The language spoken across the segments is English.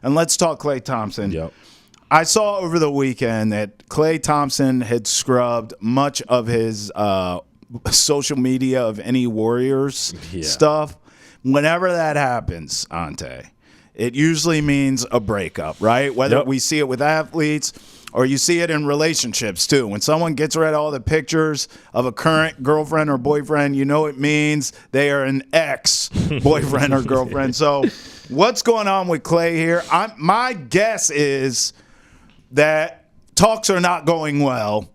and let's talk Klay Thompson. Yep. I saw over the weekend that Klay Thompson had scrubbed much of his social media of any Warriors stuff. Whenever that happens, Ante, it usually means a breakup, right? Whether we see it with athletes or you see it in relationships too. When someone gets rid of all the pictures of a current girlfriend or boyfriend, you know it means they are an ex-boyfriend or girlfriend. So what's going on with Klay here? My guess is that talks are not going well,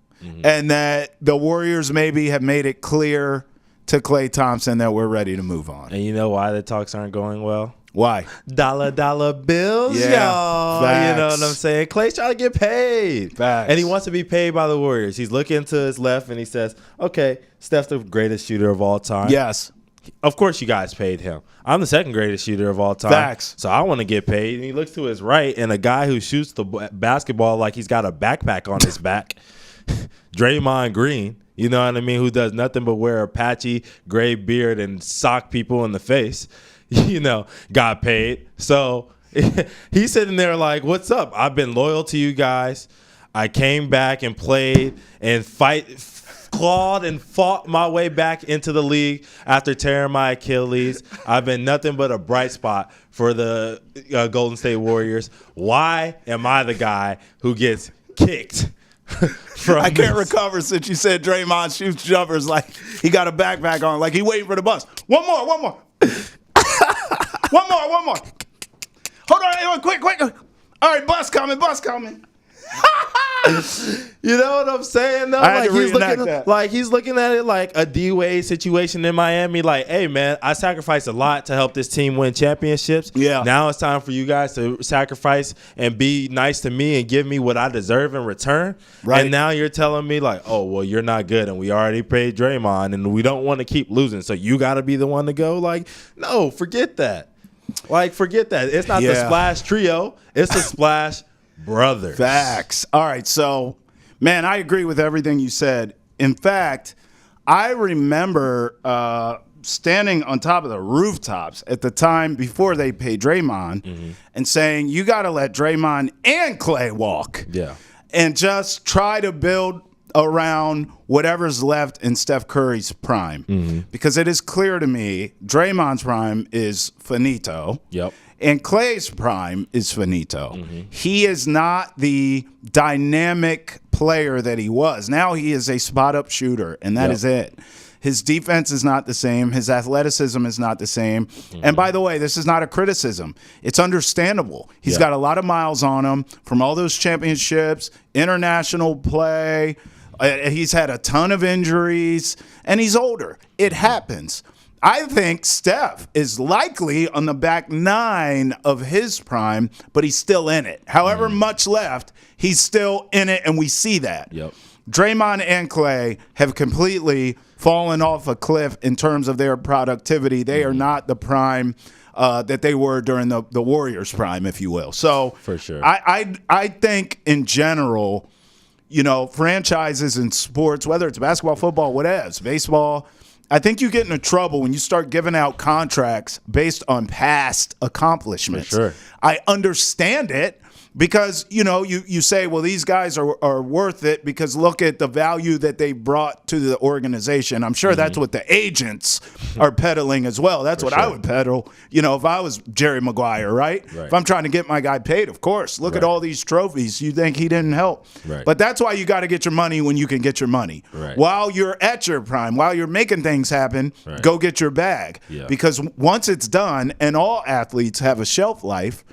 and that the Warriors maybe have made it clear to Klay Thompson that we're ready to move on. And you know why the talks aren't going well? Why? Dollar bills, y'all. Facts. You know what I'm saying? Clay's trying to get paid. Facts. And he wants to be paid by the Warriors. He's looking to his left and he says, okay, Steph's the greatest shooter of all time. Yes. Of course you guys paid him. I'm the second greatest shooter of all time. Facts. So I want to get paid. And he looks to his right, and a guy who shoots the basketball like he's got a backpack on his back, Draymond Green, you know what I mean, who does nothing but wear a patchy gray beard and sock people in the face, you know, got paid. So he's sitting there like, what's up? I've been loyal to you guys. I came back and played and clawed and fought my way back into the league after tearing my Achilles. I've been nothing but a bright spot for the Golden State Warriors. Why am I the guy who gets kicked? I can't recover since you said Draymond shoots jumpers like he got a backpack on, like he waiting for the bus. One more. one more. Hold on, quick. All right, bus coming. You know what I'm saying? Though? He's looking at it like a D-Wade situation in Miami. Like, hey, man, I sacrificed a lot to help this team win championships. Yeah. Now it's time for you guys to sacrifice and be nice to me and give me what I deserve in return. Right. And now you're telling me like, oh, well, you're not good, and we already paid Draymond, and we don't want to keep losing, so you got to be the one to go. Like, no, forget that. Like, forget that. It's not the Splash Trio. It's the Splash Brothers. Facts. All right, so, man, I agree with everything you said. In fact, I remember standing on top of the rooftops at the time before they paid Draymond and saying, you got to let Draymond and Klay walk. Yeah. And just try to build around whatever's left in Steph Curry's prime. Because it is clear to me Draymond's prime is finito. Yep. And Klay's prime is finito. He is not the dynamic player that he was. Now he is a spot-up shooter, and that is it. His defense is not the same. His athleticism is not the same. And by the way, this is not a criticism. It's understandable. He's got a lot of miles on him from all those championships, international play. He's had a ton of injuries, and he's older. It happens. I think Steph is likely on the back nine of his prime, but he's still in it. However much left, he's still in it, and we see that. Yep. Draymond and Klay have completely fallen off a cliff in terms of their productivity. They are not the prime that they were during the Warriors' prime, if you will. So for sure, I think in general, you know, franchises in sports, whether it's basketball, football, whatever, it's baseball, I think you get into trouble when you start giving out contracts based on past accomplishments. For sure. I understand it because, you know, you say, well, these guys are worth it because look at the value that they brought to the organization. I'm sure that's what the agents are peddling as well. That's what I would peddle, you know, if I was Jerry Maguire, right? If I'm trying to get my guy paid, of course. Look at all these trophies. You think he didn't help. But that's why you got to get your money when you can get your money. While you're at your prime, while you're making things happen, go get your bag. Because once it's done, and all athletes have a shelf life,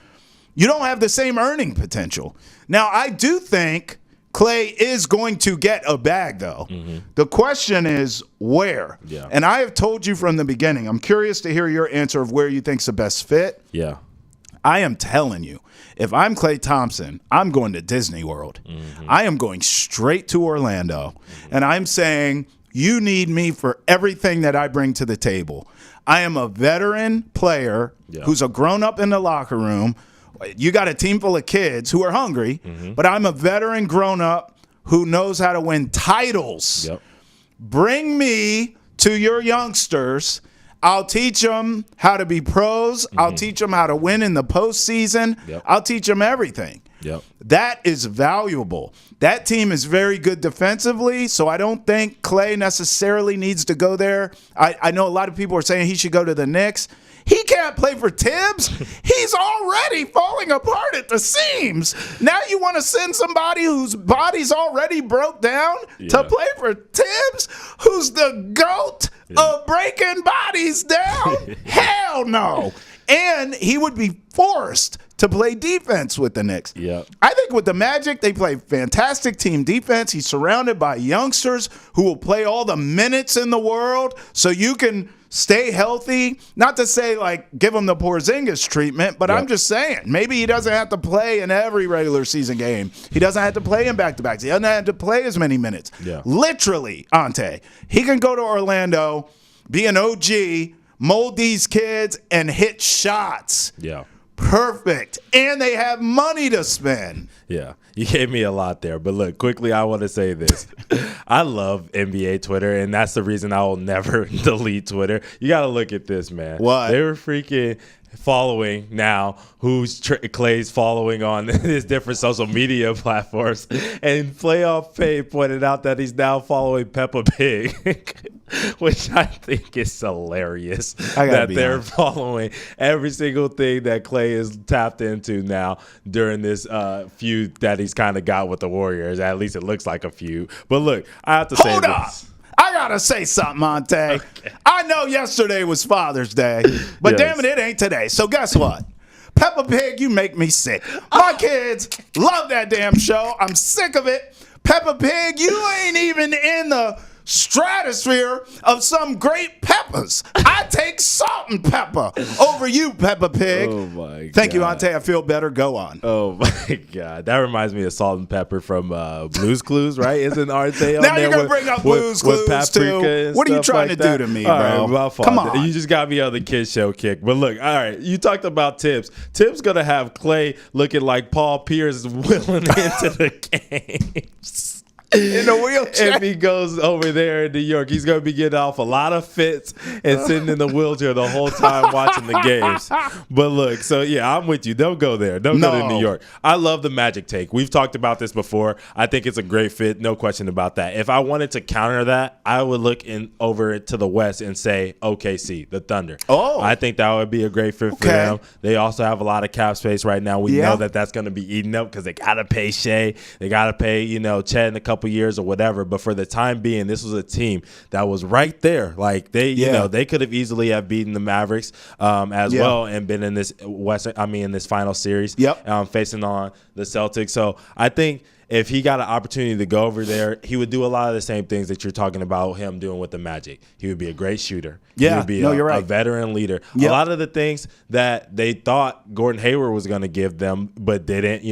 you don't have the same earning potential. Now, I do think Klay is going to get a bag, though. The question is where. And I have told you from the beginning, I'm curious to hear your answer of where you think's the best fit. I am telling you, if I'm Klay Thompson, I'm going to Disney World. I am going straight to Orlando. And I'm saying, you need me for everything that I bring to the table. I am a veteran player who's a grown-up in the locker room. You got a team full of kids who are hungry, but I'm a veteran grown-up who knows how to win titles. Bring me to your youngsters. I'll teach them how to be pros. I'll teach them how to win in the postseason. Yep. I'll teach them everything. Yep. That is valuable. That team is very good defensively, so I don't think Klay necessarily needs to go there. I know a lot of people are saying he should go to the Knicks. He can't play for Tibbs. He's already falling apart at the seams. Now you want to send somebody whose body's already broke down to play for Tibbs, who's the GOAT of breaking bodies down? Hell no. And he would be forced to play defense with the Knicks. Yep. I think with the Magic, they play fantastic team defense. He's surrounded by youngsters who will play all the minutes in the world so you can stay healthy. Not to say, like, give him the Porzingis treatment, but I'm just saying, maybe he doesn't have to play in every regular season game. He doesn't have to play in back-to-backs. He doesn't have to play as many minutes. Yeah. Literally, Ante, he can go to Orlando, be an OG, mold these kids, and hit shots. Yeah. Perfect. And they have money to spend. Yeah, you gave me a lot there. But look, quickly, I want to say this. I love NBA Twitter, and that's the reason I will never delete Twitter. You got to look at this, man. What? They were freaking following now who's Klay's following on his different social media platforms. And Playoff Pay pointed out that he's now following Peppa Pig, which I think is hilarious that they're following every single thing that Klay is tapped into now during this feud that he's kind of got with the Warriors. At least it looks like a feud. But look, I have to say this. I gotta say something, Ante. Okay. I know yesterday was Father's Day, but damn it ain't today. So guess what? Peppa Pig, you make me sick. My kids love that damn show. I'm sick of it. Peppa Pig, you ain't even in the stratosphere of some great peppers. I take salt and pepper over you, Peppa Pig. Oh my God. Thank you, Ante. I feel better. Go on. Oh my God. That reminds me of Salt and Pepper from Blue's Clues, right? Aren't they on now there? you're going to bring up Blue's Clues too. What are you trying to do to me, bro? All right, come on. You just got me on the kid show kick. But look, all right, you talked about Tibbs. Tibbs going to have Klay looking like Paul Pierce willing into the games. In a wheelchair. If he goes over there in New York, he's going to be getting off a lot of fits and sitting in the wheelchair the whole time watching the games. But look, so yeah, I'm with you. Don't go there. Don't go to New York. I love the Magic take. We've talked about this before. I think it's a great fit. No question about that. If I wanted to counter that, I would look over to the West and say OKC, the Thunder. Oh. I think that would be a great fit for them. They also have a lot of cap space right now. We know that that's going to be eaten up because they got to pay Shea. They got to pay, Chet in a couple years or whatever, but for the time being, this was a team that was right there. Like they could have easily have beaten the Mavericks as well and been in this in this final series. Facing on the Celtics. So I think if he got an opportunity to go over there, he would do a lot of the same things that you're talking about him doing with the Magic. He would be a great shooter. Yeah, he would be you're right. a veteran leader. A lot of the things that they thought Gordon Hayward was going to give them, but didn't,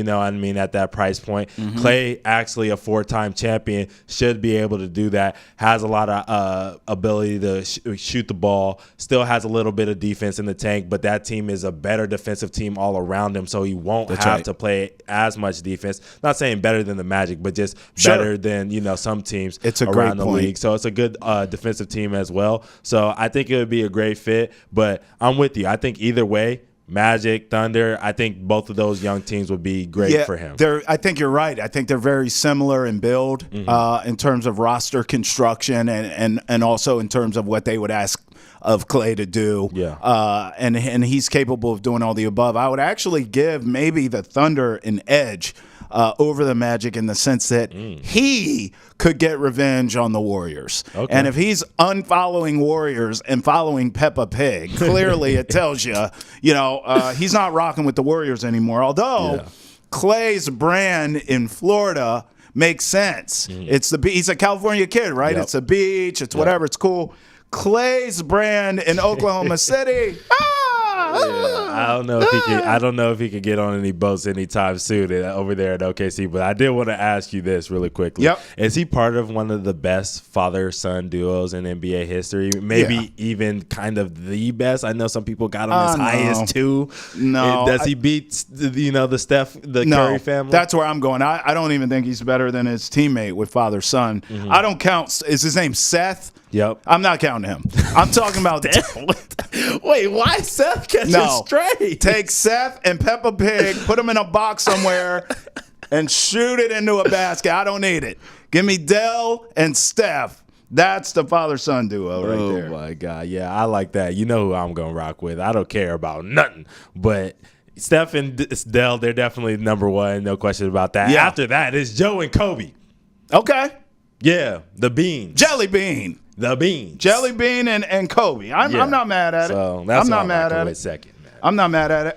at that price point. Klay, actually a 4-time champion, should be able to do that. Has a lot of ability to shoot the ball. Still has a little bit of defense in the tank, but that team is a better defensive team all around him, so he won't have to play as much defense. Not saying better than the Magic, but just better than some teams around the league. So it's a good defensive team as well. So I think it would be a great fit. But I'm with you. I think either way, Magic, Thunder, I think both of those young teams would be great for him. I think you're right. I think they're very similar in build in terms of roster construction and also in terms of what they would ask of Klay to do. And he's capable of doing all the above. I would actually give maybe the Thunder an edge over the Magic in the sense that he could get revenge on the Warriors. And if he's unfollowing Warriors and following Peppa Pig, clearly it tells you, he's not rocking with the Warriors anymore. Although Klay's brand in Florida makes sense. He's a California kid, right? It's a beach. It's whatever. It's cool. Klay's brand in Oklahoma City. I don't know if he could get on any boats anytime soon over there at OKC. But I did want to ask you this really quickly. Is he part of one of the best father-son duos in NBA history? Maybe even kind of the best. I know some people got him as high as 2. No. Does he beat the Curry family? That's where I'm going. I don't even think he's better than his teammate with father-son. I don't count. Is his name Seth? Yep. I'm not counting him. I'm talking about Wait, why Seth catching straight? Take Seth and Peppa Pig, put them in a box somewhere, and shoot it into a basket. I don't need it. Give me Dell and Steph. That's the father-son duo right there. Oh, my God. Yeah, I like that. You know who I'm going to rock with. I don't care about nothing. But Steph and Dell, they're definitely number one. No question about that. Yeah. After that, it's Joe and Kobe. Okay. Yeah, the beans. Jelly Bean. The beans. Jelly Bean and Kobe. I'm not mad at it. So that's I'm not what mad I'm at with it. second, man. I'm not mad at it.